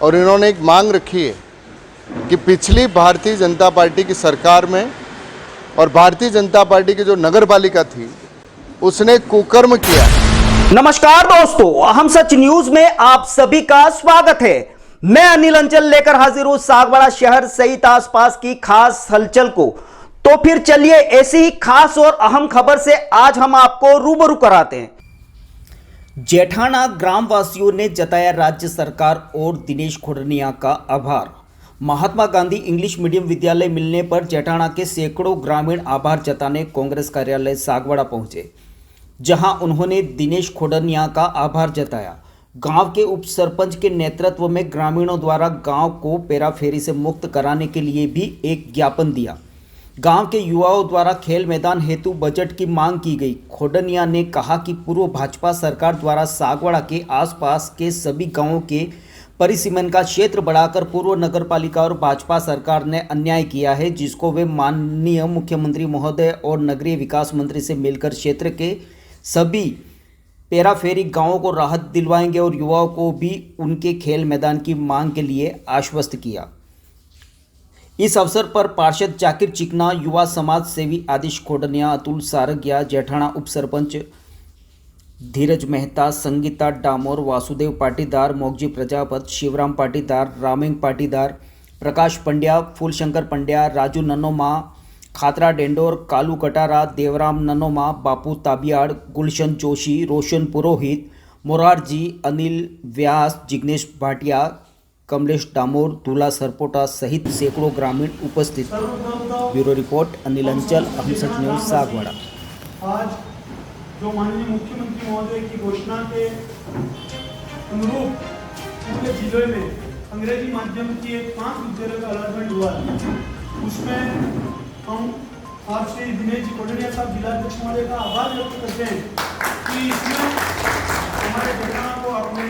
और इन्होंने एक मांग रखी है कि पिछली भारतीय जनता पार्टी की सरकार में और भारतीय जनता पार्टी की जो नगर पालिका थी उसने कुकर्म किया। नमस्कार दोस्तों, अहम सच न्यूज में आप सभी का स्वागत है। मैं अनिल अंचल लेकर हाजिर हूं सागवाड़ा शहर सहित आसपास की खास हलचल को। तो फिर चलिए ऐसी ही खास और अहम खबर से आज हम आपको रूबरू कराते हैं। जेठाना ग्रामवासियों ने जताया राज्य सरकार और दिनेश खोडनिया का आभार। महात्मा गांधी इंग्लिश मीडियम विद्यालय मिलने पर जेठाना के सैकड़ों ग्रामीण आभार जताने कांग्रेस कार्यालय सागवाड़ा पहुंचे, जहां उन्होंने दिनेश खोडनिया का आभार जताया। गांव के उप सरपंच के नेतृत्व में ग्रामीणों द्वारा गांव को पेराफेरी से मुक्त कराने के लिए भी एक ज्ञापन दिया। गांव के युवाओं द्वारा खेल मैदान हेतु बजट की मांग की गई। खोडनिया ने कहा कि पूर्व भाजपा सरकार द्वारा सागवाड़ा के आसपास के सभी गांवों के परिसीमन का क्षेत्र बढ़ाकर पूर्व नगर पालिका और भाजपा सरकार ने अन्याय किया है, जिसको वे माननीय मुख्यमंत्री महोदय और नगरीय विकास मंत्री से मिलकर क्षेत्र के सभी पेराफेरी गांवों को राहत दिलवाएंगे और युवाओं को भी उनके खेल मैदान की मांग के लिए आश्वस्त किया। इस अवसर पर पार्षद जाकिर चिकना, युवा समाज सेवी आदिश खोडनिया, अतुल सारगिया, जेठाना उप सरपंच धीरज मेहता, संगीता डामोर, वासुदेव पाटीदार, मोगजी प्रजापत, शिवराम पाटीदार, रामेंग पाटीदार, प्रकाश पंड्या, फूलशंकर पंड्या, राजू ननोमा, खातरा डेंडोर, कालू कटारा, देवराम ननोमा, बापू ताबियाड़, गुलशन जोशी, रोशन पुरोहित, मोरारजी, अनिल व्यास, जिग्नेश भाटिया, कमलेश डामोर, दूल्हा सरपोटा सहित सैकड़ों ग्रामीण उपस्थित। ब्यूरो रिपोर्ट अनिल अंचल, अहम सच न्यूज सागवाड़ा। आज जो माननीय मुख्यमंत्री महोदय की घोषणा के अनुरूप पूरे जिले में अंग्रेजी माध्यम की 5 विद्यालयों का अलॉटमेंट हुआ है, उसमें हम आप श्री दिनेश जी खोडनिया साहब जिलाध्यक्ष महोदय का आभार व्यक्त करते हैं कि इसमें हमारे जेठाना को आपने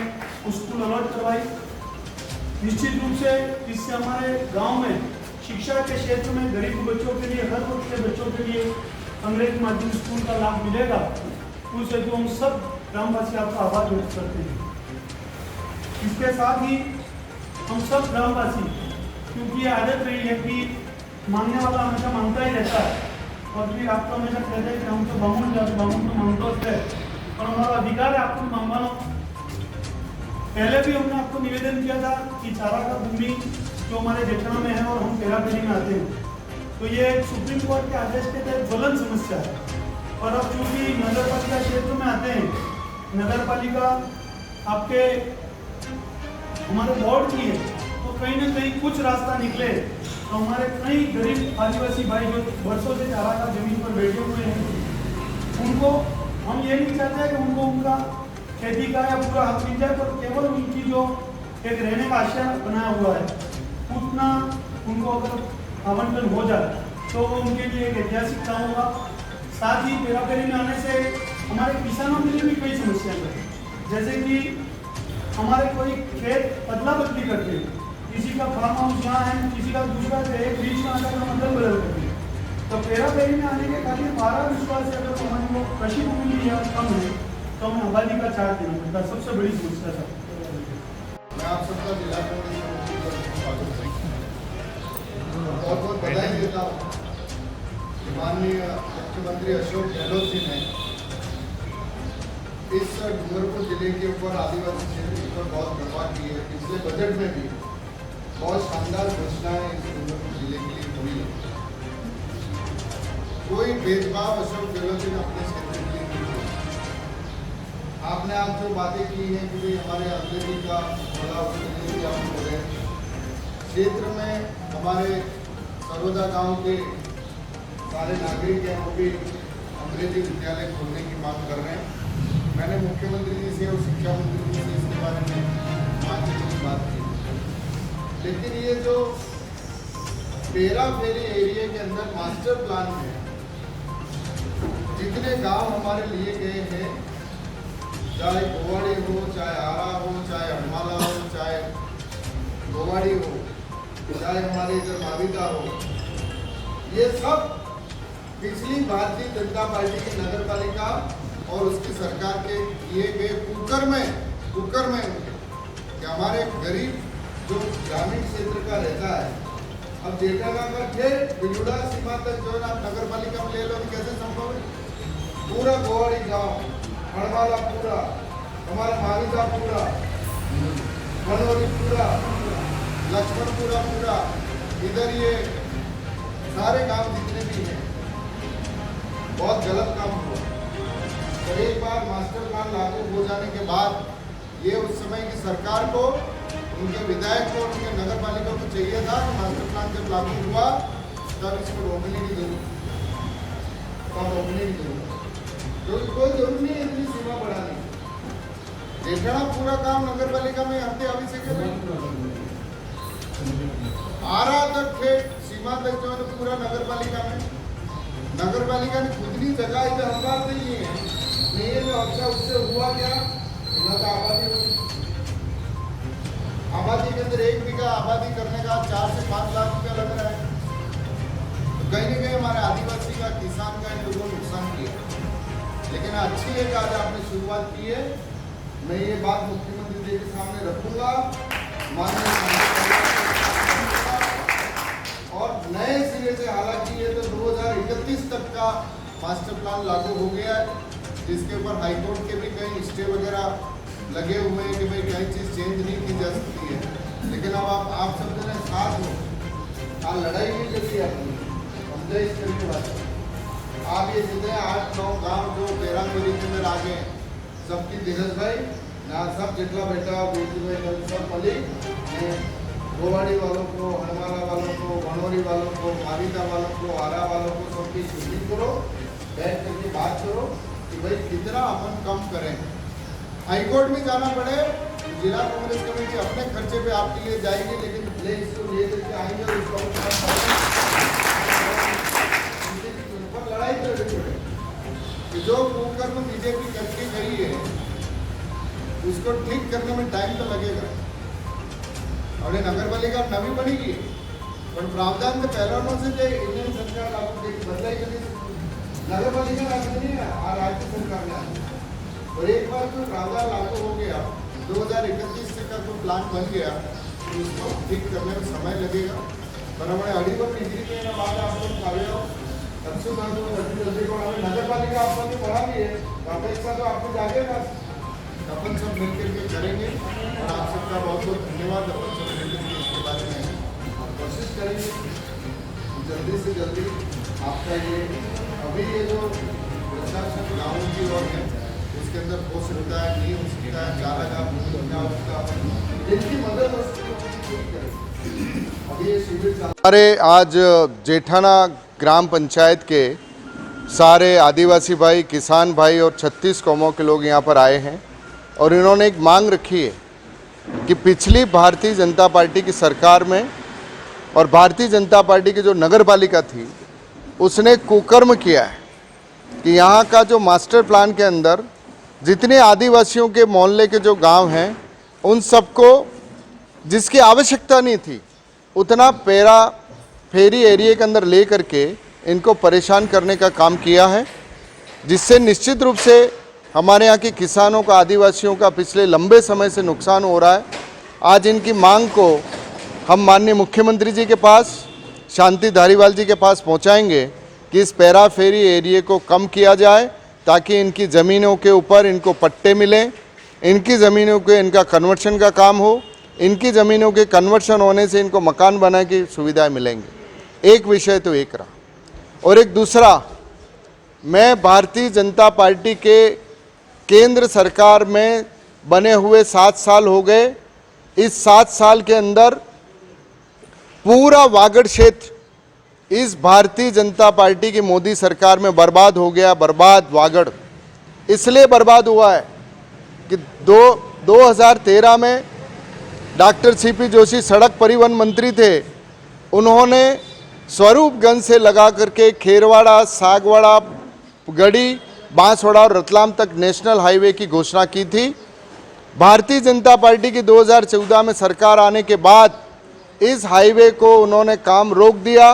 स्कूल अलॉट करवाई। निश्चित रूप से इससे हमारे गांव में शिक्षा के क्षेत्र में गरीब बच्चों के लिए, हर वर्ग के बच्चों के लिए अंग्रेजी माध्यम स्कूल का लाभ मिलेगा। उस हेतु हम सब ग्रामवासी आपका आभार व्यक्त करते हैं। इसके साथ ही हम सब ग्रामवासी, क्योंकि ये आदत रही है कि मांगने वाला हमेशा मांगता ही रहता है, और फिर आपको हमेशा कहते हैं कि हम तो बामुन जाते, बामुन तो मांगते है, और हमारा अधिकार है आपको मांगवाना। पहले भी हमने आपको निवेदन किया था कि चारा का भूमि जो हमारे जेठाना में है और हम पेराफेरी में आते हैं, तो ये सुप्रीम कोर्ट के आदेश के तहत ज्वलन समस्या है। और अब चूंकि नगर पालिका क्षेत्र में आते हैं, नगर पालिका आपके हमारे बोर्ड की है, तो कहीं ना कहीं कुछ रास्ता निकले तो हमारे कई गरीब आदिवासी भाई जो वर्षों से चारा का जमीन पर बैठे हुए हैं, उनको हम ये नहीं चाहते कि उनको उनका खेती का या पूरा हक मिल जाए, पर केवल उनकी जो एक रहने का आश्रय बनाया हुआ है उतना उनको अगर आवंटन हो जाए तो उनके लिए एक ऐतिहासिक काम होगा। साथ ही पेराफेरी में आने से हमारे किसानों के लिए भी कई समस्याएं हैं, जैसे कि हमारे कोई खेत अदला बदली करते हैं, किसी का फार्म हाउस यहाँ है, किसी का दूसरा है, बीच में आने का मतलब बदल करते हैं। तो पेराफेरी में आने के खाली हमारा विश्वास है, अगर हमारी वो कृषि भूमि या कम है तो हमें आबादी का चार्ट देना पड़ता है, सबसे बड़ी समस्या था। मैं आप सबका बहुत बहुत बधाई देता हूँ। माननीय मुख्यमंत्री अशोक गहलोत जी ने इस डूंगरपुर जिले के ऊपर आदिवासी क्षेत्र के ऊपर बहुत कृपा की है। पिछले बजट में भी बहुत शानदार घोषणाएं इस डूंगरपुर जिले के लिए हुई है। कोई भेदभाव अशोक गहलोत जी ने अपने क्षेत्र के लिए नहीं किया। आपने आज जो बातें की हैं कि भाई हमारे अंग्रेजी का बोला उसके लिए भी आप बोल रहे हैं। क्षेत्र में हमारे सरोदा गांव के सारे नागरिक हैं, वो भी अंग्रेजी विद्यालय खोलने की मांग कर रहे हैं। मैंने मुख्यमंत्री जी से और शिक्षा मंत्री जी से इसके बारे में बात की, लेकिन ये जो पेराफेरी एरिया के अंदर मास्टर प्लान में जितने गांव हमारे लिए गए हैं, चाहे गोवाड़ी हो, चाहे आरा हो, चाहे अनमाला हो, चाहे गोवाड़ी हो, चाहे हमारे इधर माविता हो, ये सब पिछली भारतीय जनता पार्टी की नगर पालिका और उसकी सरकार के किए गए कुकर में कि हमारे गरीब जो ग्रामीण क्षेत्र का रहता है, अब जेठाना का ठेठ बिलुड़ा सीमा तक जो है आप नगर पालिका में ले लो, कैसे संभव है? पूरा गोवाड़ी गांव, हड़वाला पूरा, हमारा माविता पूरा, मनोरी पूरा, लक्ष्मणपुरा पूरा, इधर ये सारे गांव जितने भी हैं, बहुत गलत काम हुआ। और एक बार मास्टर प्लान लागू हो जाने के बाद ये उस समय की सरकार को, उनके विधायक को, उनके नगर पालिका को चाहिए था कि मास्टर प्लान जब लागू हुआ तब इसको रोकने की जरूरत, क्योंकि कोई जरूरत नहीं है इतनी सीमा बढ़ाने की। जेठाना पूरा काम नगर पालिका में हफ्ते अभी से कर रहे आरा तक ठेठ सीमा तक जो है पूरा नगर पालिका में, नगर पालिका ने खुद ही जगह इधर हमार नहीं है, नहीं है जो अच्छा उससे हुआ क्या, इतना तो आबादी हुई, आबादी के अंदर 1 बीघा आबादी करने का 4 से 5 लाख रुपया लग रहा है। तो कहीं न कहीं हमारे आदिवासी का, किसान का इन लोगों ने नुकसान किया। लेकिन अच्छी है कि आज आपने शुरुआत की है, मैं ये बात मुख्यमंत्री जी के सामने रखूंगा, माननीय और नए सिरे से, हालांकि ये तो 2031 तक का मास्टर प्लान लागू हो गया है, जिसके ऊपर हाईकोर्ट के भी कई स्टे वगैरह लगे हुए हैं कि भाई कई चीज़ चेंज नहीं की जा सकती है। लेकिन अब आप सब जने साथ हो, आज लड़ाई नहीं चली अपनी, समझे इस करके बात। आप ये जितने 8-9 गाँव जो पैरामेरी के अंदर आ गए, सबकी धीरज भाई ना सब जितना बेटा बेटी भाई सब मलिक, गोवाड़ी वालों को, हनुमाना वालों को, भनोरी वालों को, माविता वालों को, आरा वालों को सबकी शूटिंग करो, बैठ करके बात करो कि भाई कितना अपन कम करें। हाईकोर्ट में जाना पड़े, जिला कांग्रेस कमेटी अपने खर्चे पे आपके लिए जाएगी, लेकिन ले इसको ले करके आएंगे और इसको लड़ाई करनी पड़े कि जो कुकर्म बीजेपी करके गई है उसको ठीक करने में टाइम तो लगेगा। और ये नगर पालिका नवी बनेगी, पर प्रावधान तो पहले से जो इंडियन सरकार लागू बदलाई करी, नगर पालिका लागू नहीं है, राज्य सरकार ने आया। और एक बार कोई प्रावधान लागू हो गया, 2031 तक का कोई प्लान बन गया, तो उसको ठीक करने में समय लगेगा। पर हमारे अड़ीवर डिग्री के बाद आप लोग कार्य नगर पालिका आपको बढ़ा भी है, अपेक्षा तो आपको जागेगा, अपन सब मिल करके करेंगे। और आप सबका बहुत बहुत धन्यवाद। अपन सब मिल करके इसके बारे में कोशिश करेंगे जल्दी से जल्दी आपका ये अभी ये जो प्रशासन गाँव की ओर है उसके अंदर हो सकता है, नहीं हो सकता है, 4 लाख क्या होता है, जिनकी मदद हो सकती है। अभी ये शिविर हमारे आज जेठाना ग्राम पंचायत के सारे आदिवासी भाई, किसान भाई और 36 कौमों के लोग यहाँ पर आए हैं और इन्होंने एक मांग रखी है कि पिछली भारतीय जनता पार्टी की सरकार में और भारतीय जनता पार्टी की जो नगर पालिका थी उसने कुकर्म किया है कि यहाँ का जो मास्टर प्लान के अंदर जितने आदिवासियों के मोहल्ले के जो गांव हैं उन सबको जिसकी आवश्यकता नहीं थी उतना फेरी एरिया के अंदर ले करके इनको परेशान करने का काम किया है, जिससे निश्चित रूप से हमारे यहाँ के किसानों का, आदिवासियों का पिछले लंबे समय से नुकसान हो रहा है। आज इनकी मांग को हम माननीय मुख्यमंत्री जी के पास, शांति धारीवाल जी के पास पहुँचाएंगे कि इस पैरा फेरी एरिया को कम किया जाए ताकि इनकी ज़मीनों के ऊपर इनको पट्टे मिलें, इनकी ज़मीनों के इनका कन्वर्शन का काम हो, इनकी ज़मीनों के कन्वर्शन होने से इनको मकान बनाने की सुविधाएं मिलेंगी। एक विषय तो एक रहा, और एक दूसरा, मैं भारतीय जनता पार्टी के केंद्र सरकार में बने हुए 7 साल हो गए। इस 7 साल के अंदर पूरा वागड़ क्षेत्र इस भारतीय जनता पार्टी की मोदी सरकार में बर्बाद हो गया। बर्बाद वागड़ इसलिए बर्बाद हुआ है कि 2013 में डॉक्टर सीपी जोशी सड़क परिवहन मंत्री थे, उन्होंने स्वरूपगंज से लगा करके खेरवाड़ा, सागवाड़ा, गढ़ी, बांसवाड़ा और रतलाम तक नेशनल हाईवे की घोषणा की थी। भारतीय जनता पार्टी की 2014 में सरकार आने के बाद इस हाईवे को उन्होंने काम रोक दिया।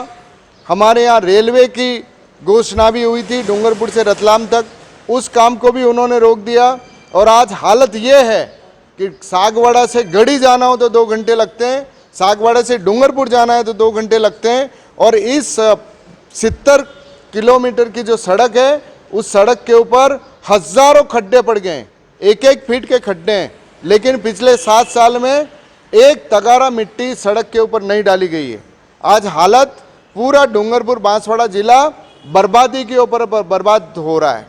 हमारे यहाँ रेलवे की घोषणा भी हुई थी डूंगरपुर से रतलाम तक, उस काम को भी उन्होंने रोक दिया। और आज हालत ये है कि सागवाड़ा से गढ़ी जाना हो तो 2 घंटे लगते हैं, सागवाड़ा से डूंगरपुर जाना है तो 2 घंटे लगते हैं। और इस 70 किलोमीटर की जो सड़क है, उस सड़क के ऊपर हजारों खड्डे पड़ गए हैं, 1-1 फीट के खड्डे हैं। लेकिन पिछले 7 साल में एक तगारा मिट्टी सड़क के ऊपर नहीं डाली गई है। आज हालत पूरा डूंगरपुर बांसवाड़ा जिला बर्बादी के ऊपर बर्बाद हो रहा है।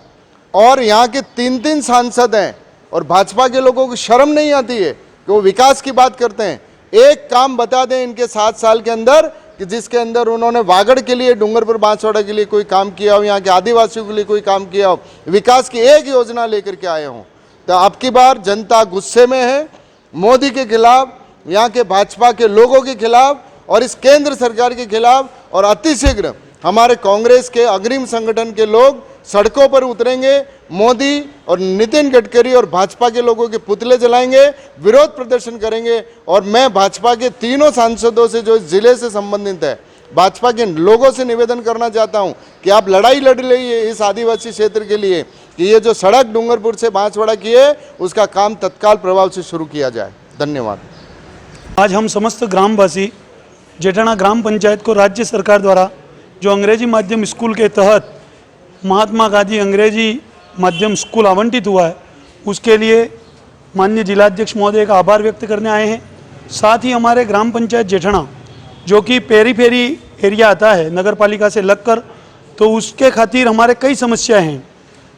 और यहाँ के 3-3 सांसद हैं और भाजपा के लोगों को शर्म नहीं आती है कि वो विकास की बात करते हैं। एक काम बता दें इनके 7 साल के अंदर कि जिसके अंदर उन्होंने वागड़ के लिए, डूंगरपुर बांसवाड़ा के लिए कोई काम किया हो, यहाँ के आदिवासियों के लिए कोई काम किया हो, विकास की एक योजना लेकर के आए हों। तो अब की बार जनता गुस्से में है, मोदी के खिलाफ, यहाँ के भाजपा के लोगों के खिलाफ और इस केंद्र सरकार के खिलाफ। और अतिशीघ्र हमारे कांग्रेस के अग्रिम संगठन के लोग सड़कों पर उतरेंगे, मोदी और नितिन गडकरी और भाजपा के लोगों के पुतले जलाएंगे, विरोध प्रदर्शन करेंगे। और मैं भाजपा के तीनों सांसदों से जो इस जिले से संबंधित है, भाजपा के लोगों से निवेदन करना चाहता हूं कि आप लड़ाई लड़ लीजिए इस आदिवासी क्षेत्र के लिए कि ये जो सड़क डूंगरपुर से बांसवाड़ा की है उसका काम तत्काल प्रभाव से शुरू किया जाए। धन्यवाद। आज हम समस्त ग्रामवासी जेठाना ग्राम पंचायत को राज्य सरकार द्वारा जो अंग्रेजी माध्यम स्कूल के तहत महात्मा गांधी अंग्रेजी माध्यम स्कूल आवंटित हुआ है, उसके लिए माननीय जिलाध्यक्ष महोदय का आभार व्यक्त करने आए हैं। साथ ही हमारे ग्राम पंचायत जेठाना जो कि पेरीफेरी एरिया आता है नगर पालिका से लगकर, तो उसके खातिर हमारे कई समस्याएं हैं।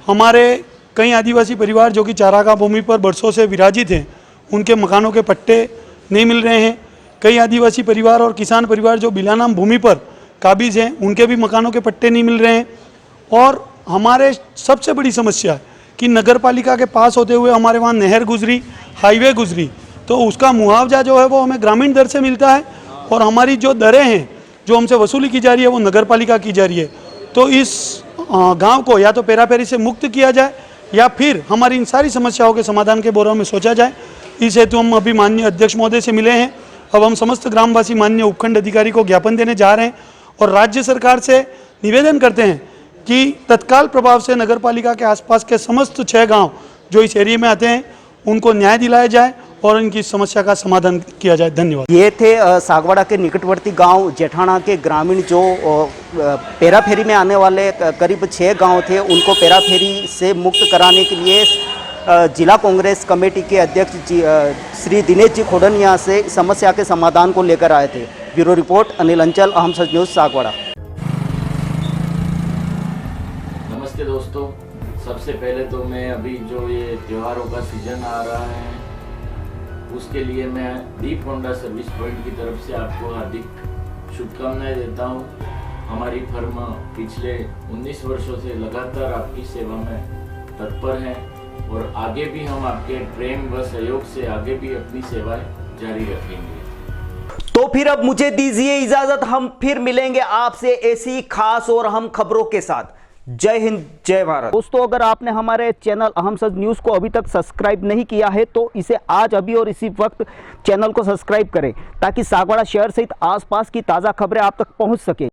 हमारे कई आदिवासी परिवार जो कि चारागाह भूमि पर बरसों से विराजित हैं, उनके मकानों के पट्टे नहीं मिल रहे हैं। कई आदिवासी परिवार और किसान परिवार जो बिलानाम भूमि पर काबिज हैं, उनके भी मकानों के पट्टे नहीं मिल रहे हैं। और हमारे सबसे बड़ी समस्या है कि नगर पालिका के पास होते हुए हमारे वहाँ नहर गुजरी, हाईवे गुजरी, तो उसका मुआवजा जो है वो हमें ग्रामीण दर से मिलता है और हमारी जो दरें हैं जो हमसे वसूली की जा रही है वो नगर पालिका की जा रही है। तो इस गांव को या तो पेरापेरी से मुक्त किया जाए या फिर हमारी इन सारी समस्याओं के समाधान के बारे में सोचा जाए। इस हेतु हम अभी माननीय अध्यक्ष महोदय से मिले हैं। अब हम समस्त ग्रामवासी माननीय उपखंड अधिकारी को ज्ञापन देने जा रहे हैं और राज्य सरकार से निवेदन करते हैं कि तत्काल प्रभाव से नगर पालिका के आसपास के समस्त 6 गांव जो इस एरिया में आते हैं उनको न्याय दिलाया जाए और इनकी समस्या का समाधान किया जाए। धन्यवाद। ये थे सागवाड़ा के निकटवर्ती गांव जेठाना के ग्रामीण जो पेराफेरी में आने वाले करीब 6 गांव थे, उनको पेराफेरी से मुक्त कराने के लिए जिला कांग्रेस कमेटी के अध्यक्ष श्री दिनेश जी खोडनिया से समस्या के समाधान को लेकर आए थे। ब्यूरो रिपोर्ट अनिल अंचल, अहम सच न्यूज़, सागवाड़ा। नमस्ते दोस्तों, सबसे पहले तो मैं अभी जो ये त्योहारों का सीजन आ रहा है उसके लिए मैं दीप होंडा सर्विस पॉइंट की तरफ से आपको हार्दिक शुभकामनाएं देता हूं। हमारी फर्म पिछले 19 वर्षों से लगातार आपकी सेवा में तत्पर है और आगे भी हम आपके प्रेम व सहयोग से आगे भी अपनी सेवाएं जारी रखेंगे। तो फिर अब मुझे दीजिए इजाजत, हम फिर मिलेंगे आपसे ऐसी खास और अहम खबरों के साथ। जय हिंद, जय भारत। दोस्तों, अगर आपने हमारे चैनल अहम सच न्यूज़ को अभी तक सब्सक्राइब नहीं किया है तो इसे आज अभी और इसी वक्त चैनल को सब्सक्राइब करें ताकि सागवाड़ा शहर सहित आसपास की ताज़ा खबरें आप तक पहुंच सके।